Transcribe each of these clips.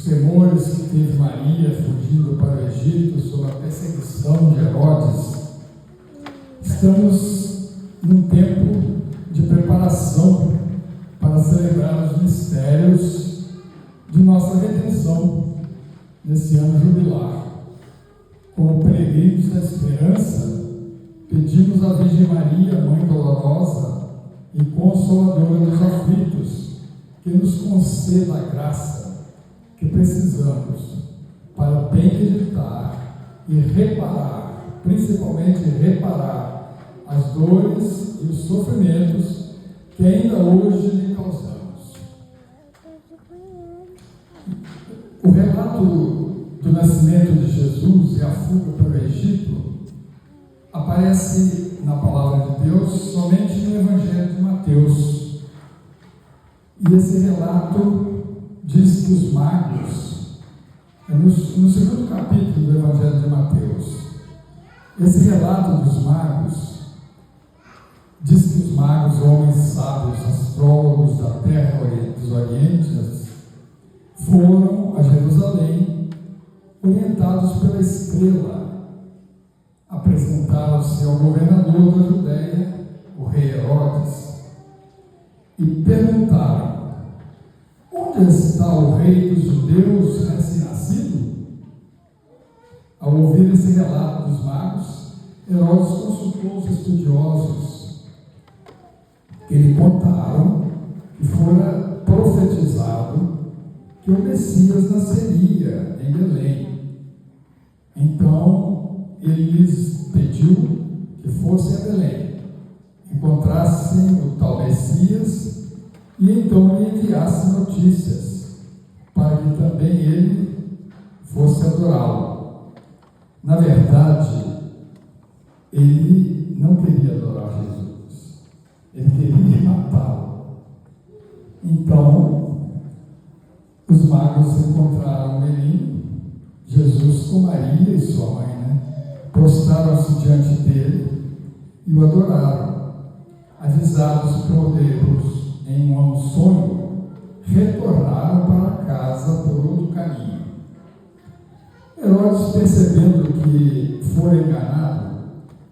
os temores que teve Maria fugindo para o Egito sob a perseguição de Herodes, estamos num tempo de preparação para celebrar os mistérios de nossa redenção nesse ano jubilar. Como peregrinos da esperança, pedimos à Virgem Maria, Mãe dolorosa e consoladora dos aflitos, que nos conceda a graça que precisamos para bem meditar e reparar, principalmente reparar as dores e os sofrimentos que ainda hoje lhe causamos. O relato do nascimento de Jesus e a fuga para o Egito aparece na Palavra de Deus somente no Evangelho de Mateus. E esse relato diz que os magos, no segundo capítulo do Evangelho de Mateus, esse relato dos magos diz que os magos, homens sábios, astrólogos da terra dos orientes, foram a Jerusalém, orientados pela estrela, apresentaram-se ao governador da Judéia, o rei Herodes, e perguntaram: onde está o rei dos judeus recém-nascido? Ao ouvir esse relato dos magos, Herodes consultou os estudiosos, que lhe contaram que fora profetizado que o Messias nasceria em Belém. Então ele lhes pediu que fossem a Belém, encontrassem o tal Messias e então lhe enviassem notícias, para que também ele fosse adorá-lo. Na verdade, ele não queria adorar Jesus, ele queria matá-lo. Então, os magos encontraram o menino, Jesus com Maria e sua mãe, prostraram-se diante dele e o adoraram. Avisados por Deus em um sonho, retornaram para casa por outro caminho. Herodes, percebendo que fora enganado,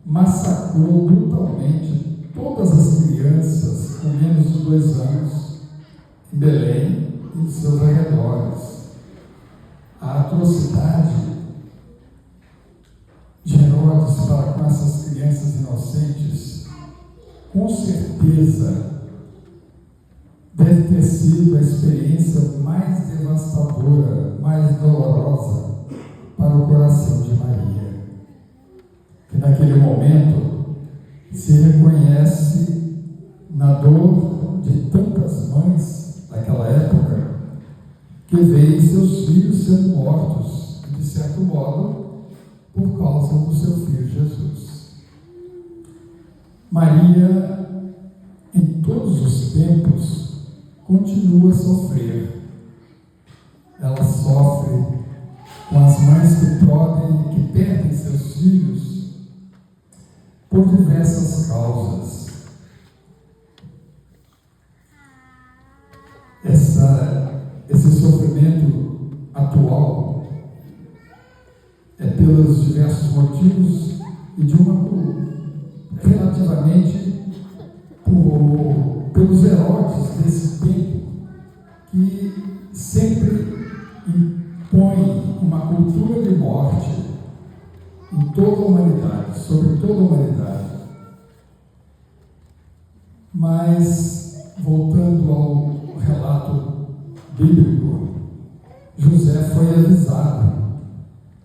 massacrou brutalmente todas as crianças com menos de 2 anos em Belém e em seus arredores. A atrocidade de Herodes para com essas crianças inocentes, com certeza, deve ter sido a experiência mais devastadora, mais dolorosa para o coração de Maria, que naquele momento se reconhece na dor de tantas mães daquela época, que veem seus filhos sendo mortos, de certo modo, por causa do seu filho Jesus. Maria, em todos os tempos, continua a sofrer. Ela sofre com as mães que perdem seus filhos por diversas causas. Esse sofrimento atual é pelos diversos motivos e relativamente pelos Herodes desse tempo, que sempre impõem uma cultura de morte em toda a humanidade, sobre toda a humanidade. Mas, voltando ao relato bíblico, José foi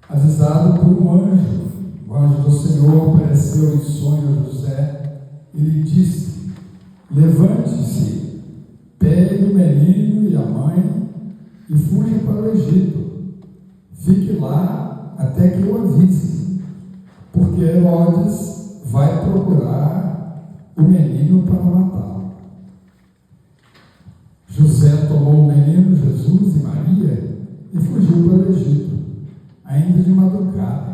avisado por um anjo. O anjo do Senhor apareceu em sonho a José e lhe disse: levante-se, pegue o menino e a mãe e fuja para o Egito. Fique lá até que eu avise, porque Herodes vai procurar o menino para matá-lo. José tomou o menino, Jesus e Maria, e fugiu para o Egito, ainda de madrugada.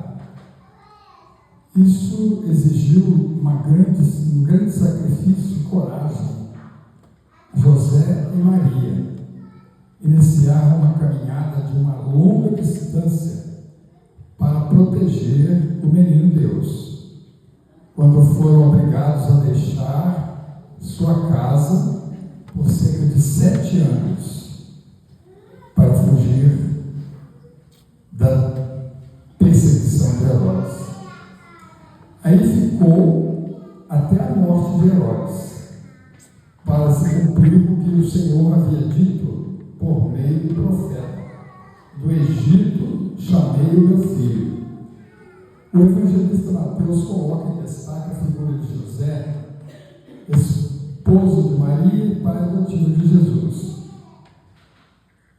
Isso exigiu um grande sacrifício e coragem. José e Maria iniciaram uma caminhada de uma longa distância para proteger o menino Deus, quando foram obrigados a deixar sua casa por cerca de 7 anos para fugir da perseguição de Herodes. Aí ficou até a morte de Herodes, para se cumprir o que o Senhor havia dito por meio do profeta: do Egito chamei o meu filho. O evangelista Mateus coloca em destaque a figura de José, esposo de Maria e pai adotivo de Jesus.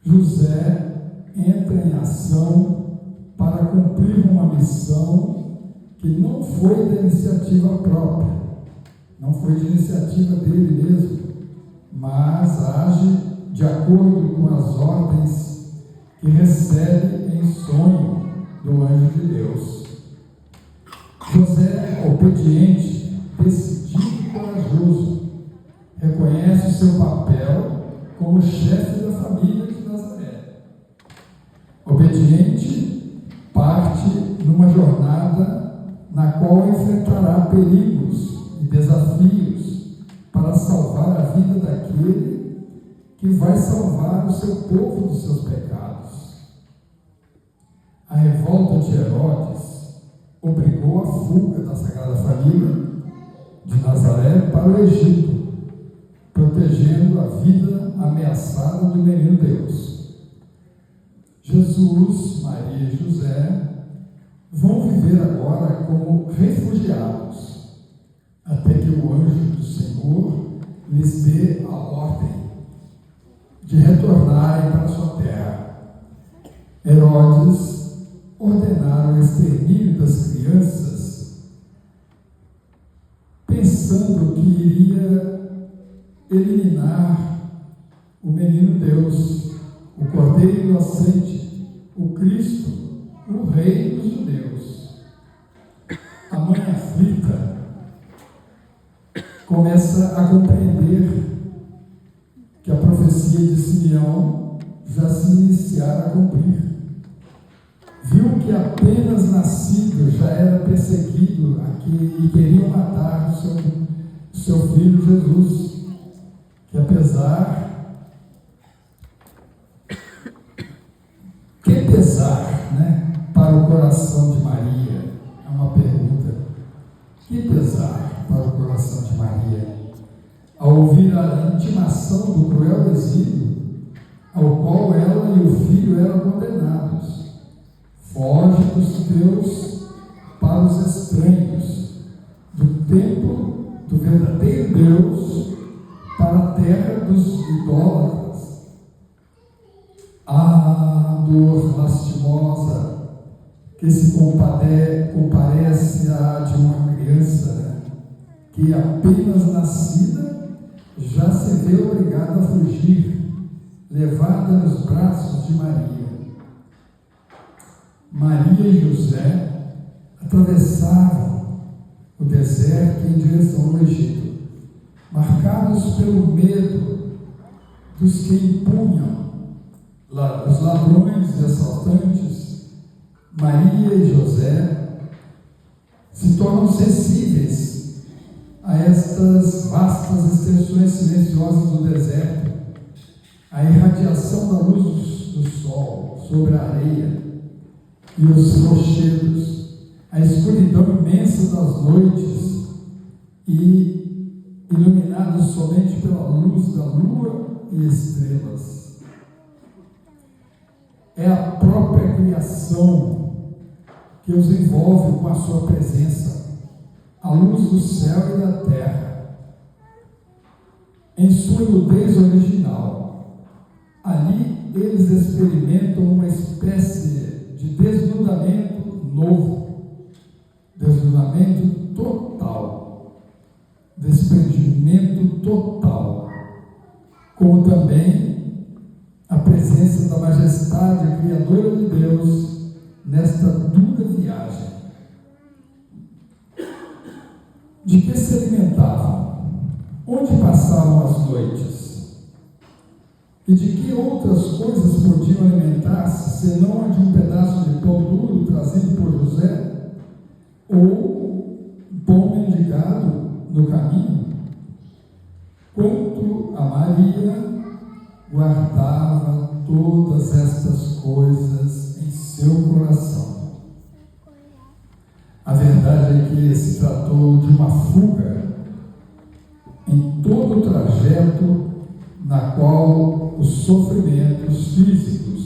José entra em ação para cumprir uma missão que não foi da iniciativa própria, não foi de iniciativa dele mesmo, mas age de acordo com as ordens que recebe em sonho do anjo de Deus. José, obediente, decidido e corajoso, reconhece o seu papel como chefe da família de Nazaré. Obediente, parte numa jornada na qual enfrentará perigos e desafios para salvar a vida daquele que vai salvar o seu povo dos seus pecados. A revolta de Herodes obrigou a fuga da Sagrada Família de Nazaré para o Egito, protegendo a vida ameaçada do menino Deus. Jesus, Maria e José vão viver agora como refugiados, até que o anjo do Senhor lhes dê a ordem de retornarem para sua terra. Herodes ordenaram o extermínio das crianças, pensando que iria eliminar o menino Deus, o Cordeiro inocente, o Cristo, o Rei dos Judeus. A mãe aflita começa a compreender que a profecia de Simeão já se iniciara a cumprir. Viu que apenas nascido já era perseguido e queriam matar o seu filho Jesus, que apesar, que pesar, né, para o coração de Maria, é uma pergunta, que pesar para o coração de Maria, ao ouvir a intimação do cruel exílio, ao qual ela e o filho eram condenados. Foge dos teus para os estranhos, do templo do verdadeiro Deus para a terra dos idólatras. Ah, dor lastimosa que se comparece à de uma criança que apenas nascida já se vê obrigada a fugir, levada nos braços de Maria. Maria e José atravessavam o deserto em direção ao Egito, marcados pelo medo dos que impunham, os ladrões e assaltantes. Maria e José se tornam sensíveis a estas vastas extensões silenciosas do deserto, a irradiação da luz do sol sobre a areia e os rochedos, a escuridão imensa das noites, e iluminados somente pela luz da lua e estrelas. É a própria criação que os envolve com a sua presença, a luz do céu e da terra, em sua nudez original. Ali eles experimentam uma espécie de desnudamento novo, desnudamento total, desprendimento total, como também a presença da majestade criadora de Deus nesta dura viagem. De que se alimentavam? Onde passavam as noites? E de que outras coisas podiam alimentar-se, senão a de um pedaço de pão duro trazido por José? Ou pão mendigado no caminho? Quanto a Maria, guardava todas estas coisas em seu coração. A verdade é que se tratou de uma fuga em todo o trajeto na qual os sofrimentos físicos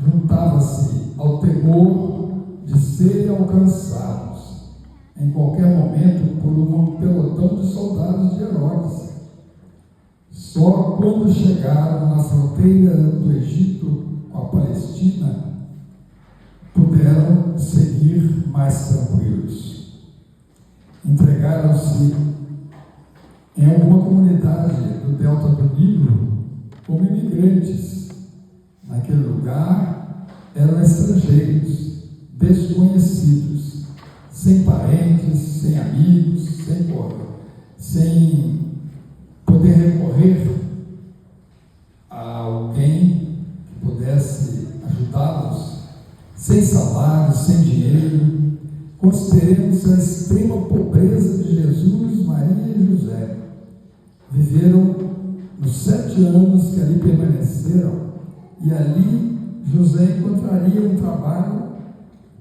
juntavam-se ao temor de serem alcançados em qualquer momento por um pelotão de soldados de Herodes. Só quando chegaram na fronteira do Egito com a Palestina, puderam seguir mais tranquilos. Entregaram-se em alguma comunidade do delta do Nilo como imigrantes. Naquele lugar eram estrangeiros, desconhecidos, sem parentes, sem amigos, sem poder recorrer a alguém que pudesse ajudá-los, sem salário, sem dinheiro. Consideremos a extrema pobreza de Jesus, Maria e José. Viveram nos 7 anos que ali permaneceram, e ali José encontraria um trabalho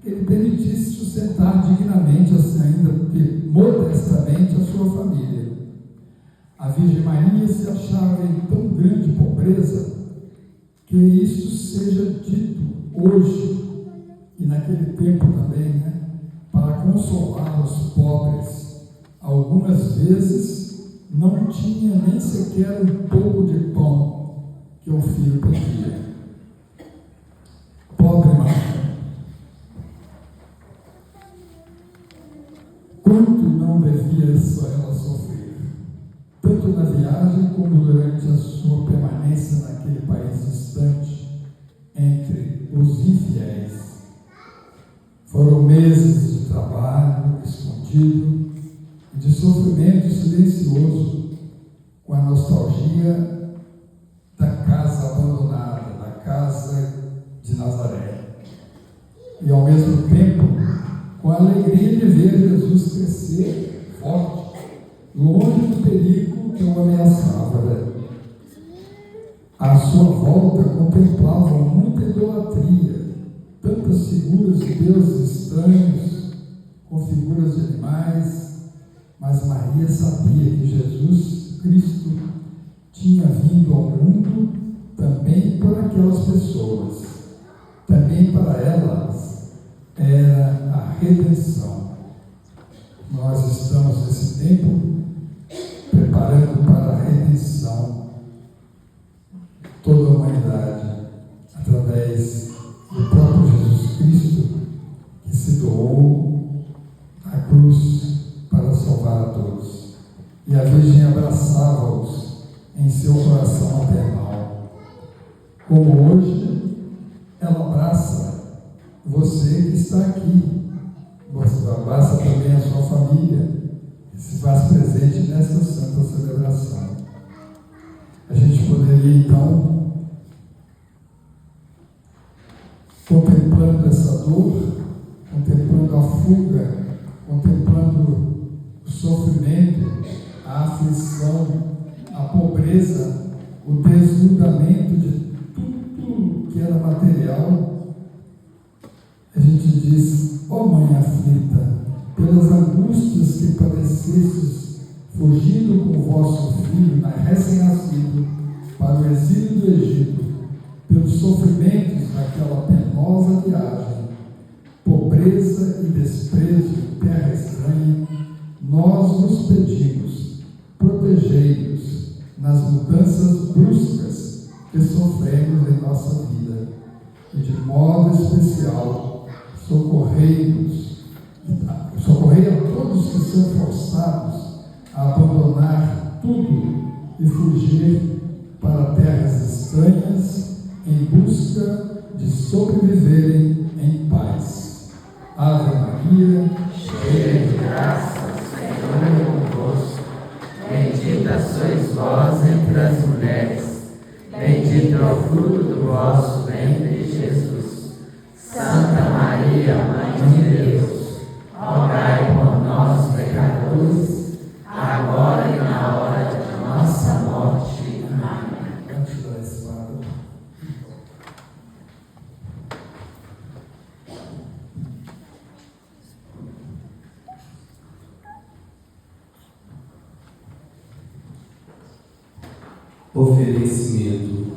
que ele permitisse sustentar dignamente, assim, ainda que modestamente, a sua família. A Virgem Maria se achava em tão grande pobreza que isso seja dito hoje e naquele tempo também, né, para consolar os pobres. Algumas vezes não tinha nem sequer um pouco de pão que o filho pedia. Pobre Maria, quanto não devia ela sofrer, tanto na viagem como durante a sua permanência naquele país distante, entre os infiéis. Foram meses de trabalho escondido e de sofrimento silencioso, com a nostalgia da casa abandonada, da casa de Nazaré. E ao mesmo tempo, com a alegria de ver Jesus crescer forte, longe do perigo que o ameaçava. À sua volta contemplavam muita idolatria, tantas figuras de deuses estranhos, com figuras de animais, mas Maria sabia que Jesus Cristo tinha vindo ao mundo também por aquelas pessoas. Também para elas era a redenção. Nós estamos nesse tempo preparando para a redenção toda a humanidade através do próprio Jesus Cristo, que se doou à cruz para salvar a todos. E a Virgem abraçava-os em seu coração maternal. Como hoje ela abraça você que está aqui. Você abraça também a sua família, que se faz presente nesta santa celebração. A gente poderia, então, contemplando essa dor, contemplando a fuga, contemplando o sofrimento, a aflição, a pobreza, o desnudamento de tudo que era material, a gente diz: ó Mãe aflita, pelas angústias que padecestes, fugindo com o vosso filho, recém-nascido, para o exílio do Egito, pelos sofrimentos daquela penosa viagem, pobreza e desprezo em terra estranha, nós vos pedimos, protegei-nos nas mudanças bruscas que sofremos em nossa vida, e de modo especial socorrei a todos que são forçados a abandonar tudo e fugir para terras estranhas em busca de sobreviverem em paz. Ave Maria, cheia de graça, o Senhor é convosco. Bendita sois vós entre as mulheres, bendito Oferecimento